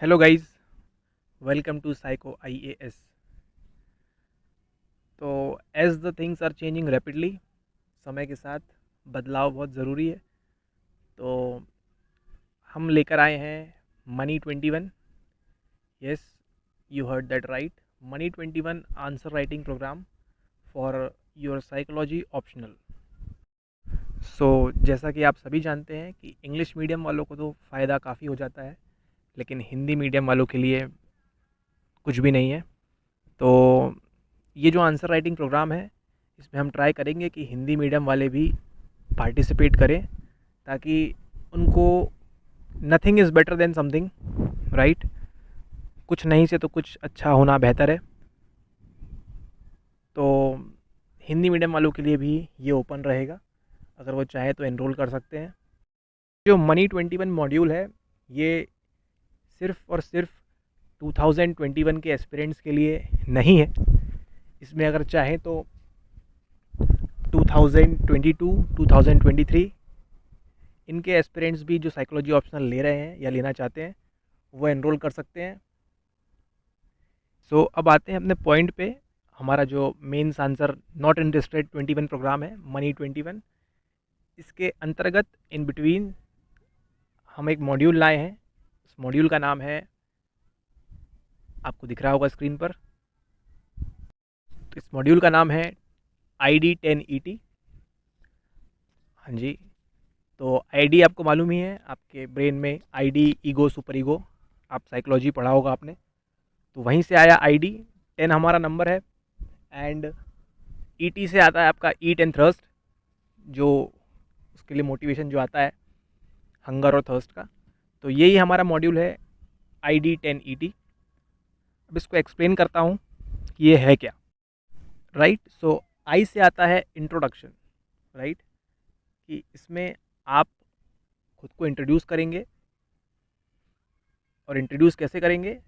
Hello guys, welcome to psycho IAS. तो as the things are changing rapidly, समय के साथ बदलाव बहुत ज़रूरी है। तो हम लेकर आए हैं money 21। Yes, you heard that right. Money 21 answer writing program for your psychology optional. जैसा कि आप सभी जानते हैं कि इंग्लिश मीडियम वालों को तो फ़ायदा काफ़ी हो जाता है, लेकिन हिंदी मीडियम वालों के लिए कुछ भी नहीं है। तो ये जो आंसर राइटिंग प्रोग्राम है, इसमें हम ट्राई करेंगे कि हिंदी मीडियम वाले भी पार्टिसिपेट करें, ताकि उनको nothing is better than something, right. कुछ नहीं से तो कुछ अच्छा होना बेहतर है। तो हिंदी मीडियम वालों के लिए भी ये ओपन रहेगा, अगर वो चाहे तो एनरोल कर सकते हैं। जो मनी 21 मॉड्यूल है, ये सिर्फ़ और सिर्फ 2021 के एस्पिरेंट्स के लिए नहीं है। इसमें अगर चाहें तो 2022, 2023 इनके एस्पिरेंट्स भी जो साइकोलॉजी ऑप्शनल ले रहे हैं या लेना चाहते हैं, वो एनरोल कर सकते हैं। अब आते हैं अपने पॉइंट पे। हमारा जो mains answer not interested 21 program है, मनी 21, इसके अंतर्गत इन बिटवीन हम एक मॉड्यूल लाए हैं। इस मॉड्यूल का नाम है, आपको दिख रहा होगा स्क्रीन पर, तो इस मॉड्यूल का नाम है ID10ET। हाँ जी, तो आईडी आपको मालूम ही है, आपके ब्रेन में आईडी, ईगो, सुपर ईगो, आप साइकोलॉजी पढ़ा होगा आपने, तो वहीं से आया आईडी। 10 हमारा नंबर है, एंड ईटी से आता है आपका ईट एंड थर्स्ट, जो उसके लिए मोटिवेशन जो आता है, हंगर और थर्स्ट का। तो यही हमारा मॉड्यूल है ID10ET। अब इसको एक्सप्लेन करता हूँ कि ये है क्या, राइट। आई से आता है इंट्रोडक्शन, राइट, कि इसमें आप खुद को इंट्रोड्यूस करेंगे। और इंट्रोड्यूस कैसे करेंगे?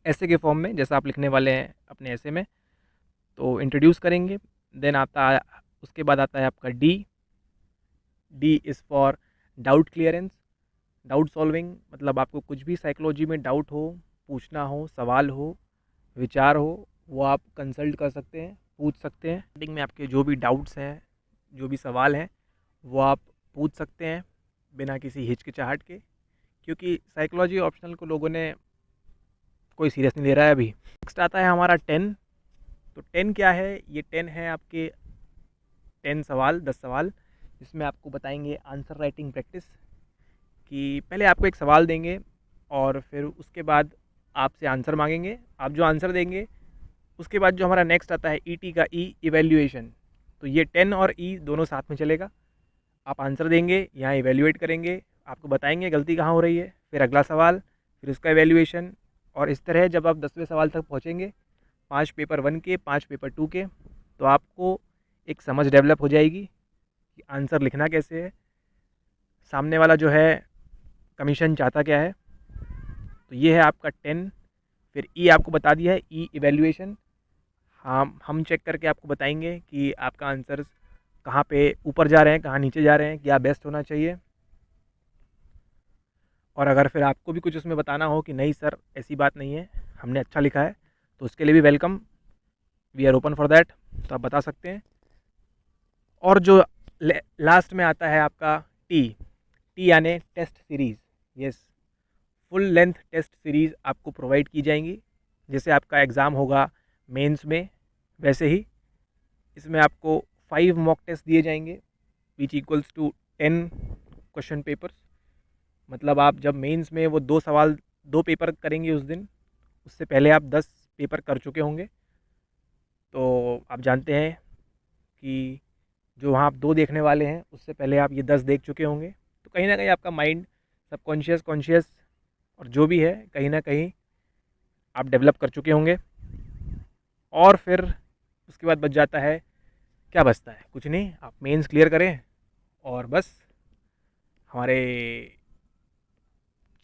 ऐसे के फॉर्म में, जैसा आप लिखने वाले हैं अपने ऐसे में, तो इंट्रोड्यूस करेंगे। देन आता है, उसके बाद आता है आपका D is for doubt clearance, doubt solving. मतलब आपको कुछ भी साइकोलॉजी में डाउट हो, पूछना हो, सवाल हो, विचार हो, वो आप कंसल्ट कर सकते हैं, पूछ सकते हैं। स्टार्टिंग में आपके जो भी डाउट्स हैं, जो भी सवाल हैं, वो आप पूछ सकते हैं बिना किसी हिचकिचाहट के, क्योंकि साइकोलॉजी ऑप्शनल को लोगों ने कोई सीरियस नहीं ले रहा है अभी। नेक्स्ट आता है हमारा 10। तो 10 क्या है? ये 10 है आपके 10 सवाल, 10 सवाल, जिसमें आपको बताएंगे आंसर राइटिंग प्रैक्टिस। कि पहले आपको एक सवाल देंगे और फिर उसके बाद आपसे आंसर मांगेंगे। आप जो आंसर देंगे, उसके बाद जो हमारा नेक्स्ट आता है ईटी का ई, इवेल्यूएशन। तो ये 10 और ई दोनों साथ में चलेगा। आप आंसर देंगे, यहाँ इवेल्यूएट करेंगे, आपको बताएंगे गलती कहाँ हो रही है, फिर अगला सवाल, फिर उसका इवेल्यूएशन। और इस तरह जब आप 10वें सवाल तक पहुँचेंगे, 5 पेपर 1 के, 5 पेपर 2 के, तो आपको एक समझ डेवलप हो जाएगी कि आंसर लिखना कैसे है, सामने वाला जो है कमीशन चाहता क्या है। तो ये है आपका 10। फिर ई आपको बता दिया है, ई इवेल्यूएशन। हम चेक करके आपको बताएंगे कि आपका आंसर कहाँ पे ऊपर जा रहे हैं, कहाँ नीचे जा रहे हैं, क्या बेस्ट होना चाहिए। और अगर फिर आपको भी कुछ उसमें बताना हो कि नहीं सर ऐसी बात नहीं है, हमने अच्छा लिखा है, तो उसके लिए भी welcome, we are open for that, तो आप बता सकते हैं। और जो लास्ट में आता है आपका टी यानी test series. Yes, full length test series आपको प्रोवाइड की जाएंगी। जैसे आपका एग्ज़ाम होगा मेंस में, वैसे ही इसमें आपको 5 मॉक टेस्ट दिए जाएंगे, which equals to 10 question papers. मतलब आप जब मेंस में वो 2 सवाल, 2 पेपर करेंगे उस दिन, उससे पहले आप 10 पेपर कर चुके होंगे। तो आप जानते हैं कि जो वहाँ आप 2 देखने वाले हैं, उससे पहले आप ये 10 देख चुके होंगे। तो कहीं ना कहीं आपका माइंड सबकॉन्शियस, कॉन्शियस और जो भी है, कहीं ना कहीं आप डेवलप कर चुके होंगे। और फिर उसके बाद बच जाता है, क्या बचता है? कुछ नहीं, आप मेंस क्लियर करें और बस हमारे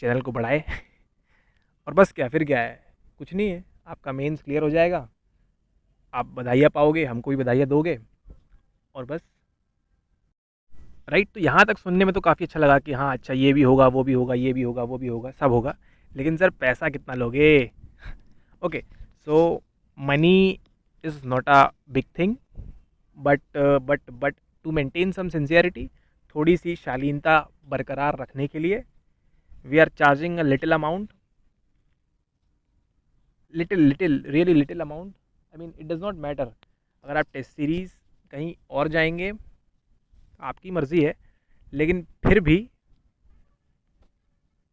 चैनल को बढ़ाए। और बस क्या, फिर क्या है, कुछ नहीं है, आपका मेंस क्लियर हो जाएगा, आप बधाइयाँ पाओगे, हमको भी बधाइयाँ दोगे, और बस, राइट। तो यहाँ तक सुनने में तो काफ़ी अच्छा लगा कि हाँ अच्छा, ये भी होगा, वो भी होगा, ये भी होगा, वो भी होगा, सब होगा। लेकिन सर पैसा कितना लोगे? Okay, so money is not a big thing, but to maintain some sincerity, थोड़ी सी शालीनता बरकरार रखने के लिए we are charging a little amount, little really little amount. I mean it does not matter, अगर आप टेस्ट सीरीज़ कहीं और जाएंगे आपकी मर्ज़ी है, लेकिन फिर भी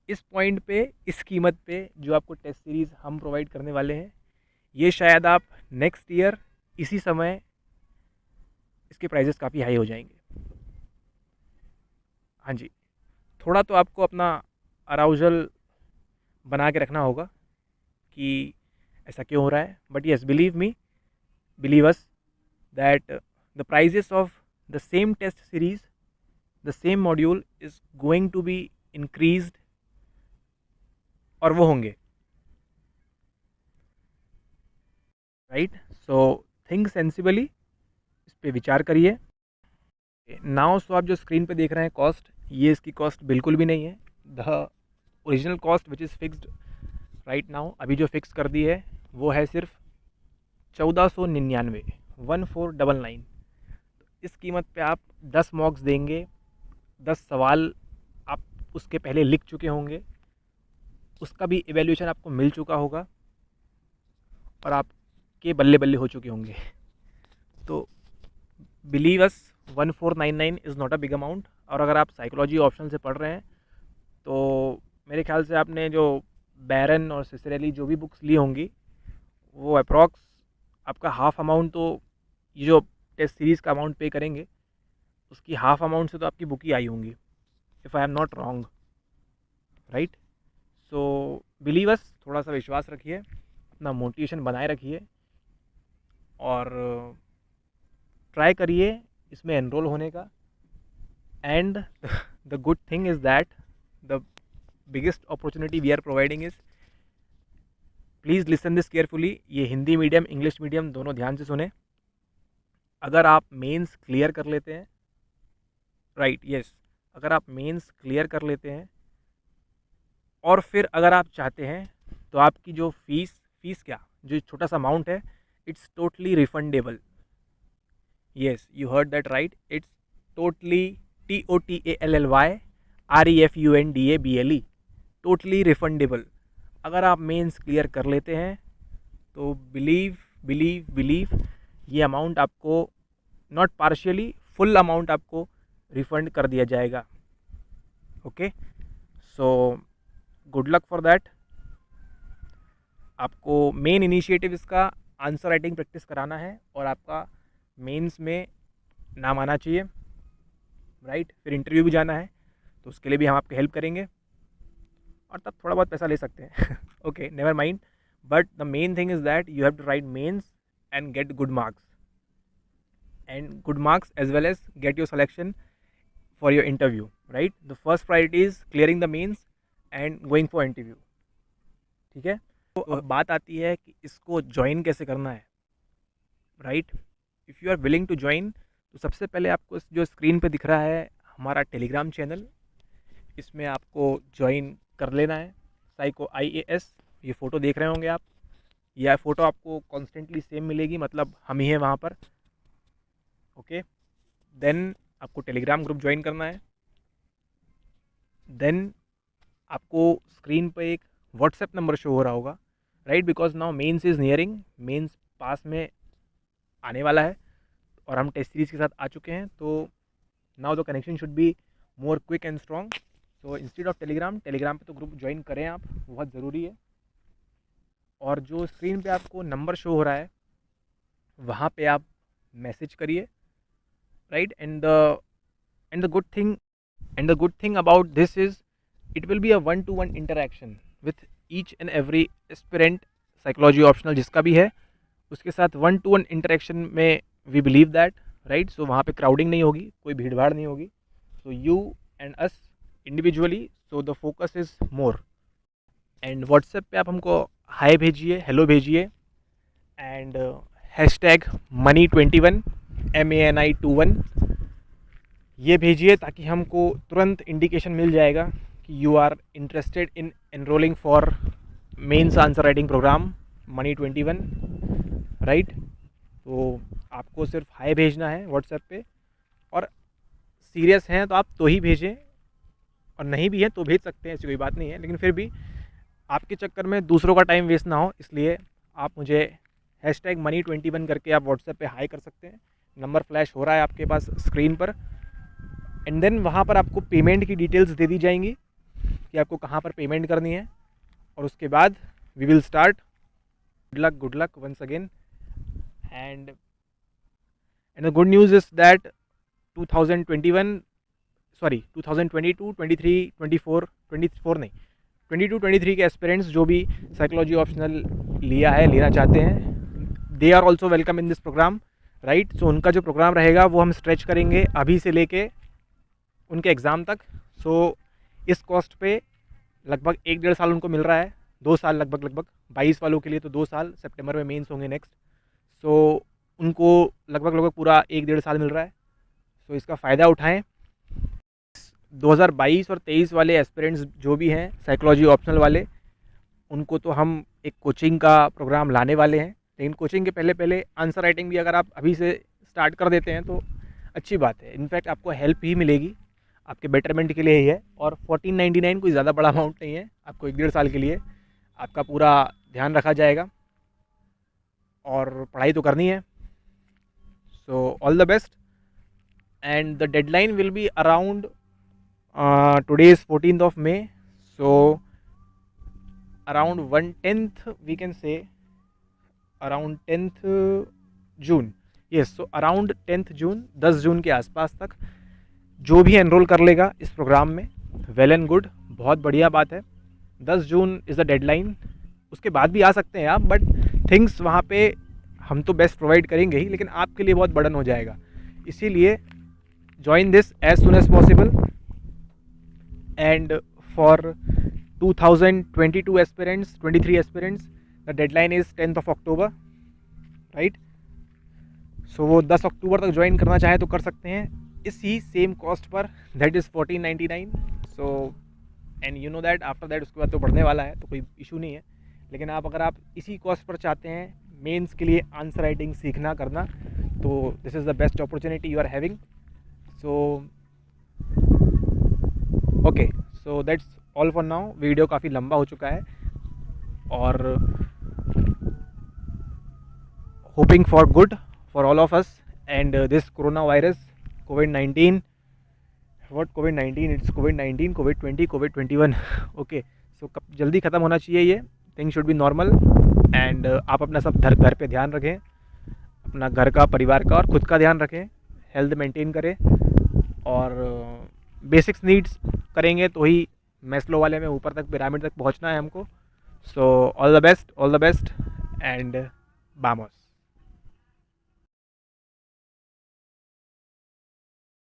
इस पॉइंट पे, इस कीमत पे जो आपको टेस्ट सीरीज़ हम प्रोवाइड करने वाले हैं, ये शायद आप नेक्स्ट ईयर इसी समय इसके प्राइजेस काफ़ी हाई हो जाएंगे। हाँ जी, थोड़ा तो आपको अपना अराउजल बना के रखना होगा कि ऐसा क्यों हो रहा है, but yes believe me, believe us that the prices of the same test series, the same module is going to be increased, और वो होंगे, राइट? सो थिंक सेंसिबली, इस पे विचार करिए। नाउ सो आप जो स्क्रीन पे देख रहे हैं कॉस्ट, ये इसकी कॉस्ट बिल्कुल भी नहीं है। The original cost which is fixed right now, अभी जो फिक्स कर दी है वो है सिर्फ 1499, 1499। इस कीमत पे आप 10 मॉक्स देंगे, 10 सवाल आप उसके पहले लिख चुके होंगे, उसका भी इवैल्यूएशन आपको मिल चुका होगा, और आपके बल्ले बल्ले हो चुके होंगे। तो believe us, 1499 is not a big amount. और अगर आप साइकोलॉजी ऑप्शन से पढ़ रहे हैं तो मेरे ख्याल से आपने जो बैरन और सिसरेली जो भी बुक्स ली होंगी, वो अप्रॉक्स आपका हाफ अमाउंट, तो ये जो टेस्ट सीरीज़ का अमाउंट पे करेंगे उसकी हाफ अमाउंट से तो आपकी बुक ही आई होंगी, if I am not wrong, right? So believe us, थोड़ा सा विश्वास रखिए, अपना मोटिवेशन बनाए रखिए, और ट्राई करिए इसमें एनरोल होने का। And the good thing is that the biggest opportunity we are providing is, please listen this carefully, ये हिंदी मीडियम इंग्लिश मीडियम दोनों ध्यान से सुने। अगर आप मेंस क्लियर कर लेते हैं, राइट, यस, अगर आप मेंस क्लियर कर लेते हैं और फिर अगर आप चाहते हैं तो आपकी जो फीस क्या, जो छोटा सा अमाउंट है, it's totally refundable. Yes, you heard that right, it's totally TOTALLY REFUNDABLE, totally refundable. अगर आप मेंस क्लियर कर लेते हैं तो बिलीव बिलीव बिलीव ये अमाउंट आपको नॉट पार्शियली, फुल अमाउंट आपको रिफंड कर दिया जाएगा। Okay, so good luck for that. आपको मेन इनिशिएटिव इसका आंसर राइटिंग प्रैक्टिस कराना है, और आपका मेंस में नाम आना चाहिए, राइट? फिर इंटरव्यू भी जाना है, तो उसके लिए भी हम आपकी हेल्प करेंगे, और तब थोड़ा बहुत पैसा ले सकते हैं। Okay, never mind, but the main thing is that you have to write mains and get good marks, as well as get your selection for your interview, right? The first priority is clearing the mains and going for interview, ठीक है? तो अब बात आती है कि इसको join कैसे करना है, right? If you are willing to join, तो सबसे पहले आपको जो स्क्रीन पे दिख रहा है हमारा टेलीग्राम चैनल, इसमें आपको ज्वाइन कर लेना है। साइको IAS, ये फ़ोटो देख रहे होंगे आप, यह फ़ोटो आपको कॉन्स्टेंटली सेम मिलेगी, मतलब हम ही हैं वहाँ पर। ओके, देन आपको टेलीग्राम ग्रुप ज्वाइन करना है। देन आपको स्क्रीन पर एक व्हाट्सएप नंबर शो हो रहा होगा, right? Because now mains is nearing, mains पास में आने वाला है, और हम टेस्ट सीरीज़ के साथ आ चुके हैं, तो now the connection should be more quick and strong. So instead of Telegram पे तो ग्रुप ज्वाइन करें आप, बहुत ज़रूरी है। और जो स्क्रीन पे आपको नंबर शो हो रहा है वहाँ पे आप मैसेज करिए, right? And the good thing about this is it will be a 1-to-1 interaction with each and every aspirant psychology optional जिसका भी है, उसके साथ 1-to-1 इंटरेक्शन में वी बिलीव दैट, राइट? सो वहाँ पे क्राउडिंग नहीं होगी, कोई भीड़ भाड़ नहीं होगी, so you and us individually, so the focus is more. And WhatsApp पे आप हमको हाई भेजिए, हेलो भेजिए, एंड हैशटैग money21 MANI21 ये भेजिए, ताकि हमको तुरंत इंडिकेशन मिल जाएगा कि you are interested in enrolling for mains answer writing program money 21, right. तो आपको सिर्फ हाई भेजना है व्हाट्सएप पे, और सीरियस हैं तो आप तो ही भेजें, और नहीं भी है तो भेज सकते हैं, ऐसी कोई बात नहीं है, लेकिन फिर भी आपके चक्कर में दूसरों का टाइम वेस्ट ना हो, इसलिए आप मुझे #money21 करके आप व्हाट्सएप पे हाई कर सकते हैं। नंबर फ्लैश हो रहा है आपके पास स्क्रीन पर, एंड देन वहाँ पर आपको पेमेंट की डिटेल्स दे दी जाएंगी कि आपको कहाँ पर पेमेंट करनी है, और उसके बाद we will start. Good luck once again, and the good news is that 2022, 23, 24 नहीं, 22-23 के एस्पिरेंट्स जो भी साइकोलॉजी ऑप्शनल लेना चाहते हैं, they are also welcome in this program, right. So उनका जो प्रोग्राम रहेगा वो हम स्ट्रेच करेंगे अभी से लेके उनके एग्ज़ाम तक। सो इस कॉस्ट पे लगभग 1-1.5 साल उनको मिल रहा है, 2 साल लगभग 22 वालों के लिए तो 2 साल, सितंबर में मेंस होंगे नेक्स्ट। सो उनको लगभग पूरा 1-1.5 साल मिल रहा है। सो इसका फ़ायदा उठाएं। 2022 और 23 वाले एस्पिरेंट्स जो भी हैं साइकोलॉजी ऑप्शनल वाले, उनको तो हम एक कोचिंग का प्रोग्राम लाने वाले हैं, लेकिन कोचिंग के पहले आंसर राइटिंग भी अगर आप अभी से स्टार्ट कर देते हैं तो अच्छी बात है। इनफैक्ट आपको हेल्प ही मिलेगी, आपके बेटरमेंट के लिए ही है, और 1499 कोई ज़्यादा बड़ा अमाउंट नहीं है। आपको 1-1.5 साल के लिए आपका पूरा ध्यान रखा जाएगा, और पढ़ाई तो करनी है। सो all the best, and the deadline will be around today is 14th of May, so around 1/10 we can say, around 10th June, yes, so around 10th June, 10 जून के आसपास तक जो भी एनरोल कर लेगा इस प्रोग्राम में, वेल एंड गुड, बहुत बढ़िया बात है। 10 जून इज़ द डेडलाइन, उसके बाद भी आ सकते हैं आप, बट थिंग्स वहाँ पे हम तो बेस्ट प्रोवाइड करेंगे ही, लेकिन आपके लिए बहुत बर्डन हो जाएगा, इसीलिए join this as soon as possible. And for 2022 aspirants, 23 aspirants, the deadline is 10th of October, right? So वो 10 अक्टूबर तक ज्वाइन करना चाहे तो कर सकते हैं इसी same cost per, that is 1499। so and you know that after that उसके बाद तो बढ़ने वाला है, तो कोई इशू नहीं है। लेकिन अगर आप इसी कॉस्ट पर चाहते हैं मेंस के लिए आंसर राइटिंग सीखना करना, तो this is the best opportunity you are having. So okay, so that's all for now. Video काफ़ी लंबा हो चुका है, और hoping for good for all of us, and this corona virus COVID-19, what COVID-19, it's COVID-19, COVID-20, COVID-21, okay. So जल्दी ख़त्म होना चाहिए ये, things should be normal, and आप अपना सब घर पे ध्यान रखें, अपना घर का, परिवार का और खुद का ध्यान रखें, हेल्थ मेंटेन करें, और बेसिक्स नीड्स करेंगे तो ही मैस्लो वाले में ऊपर तक, पिरामिड तक पहुंचना है हमको। So all the best, and बामोस।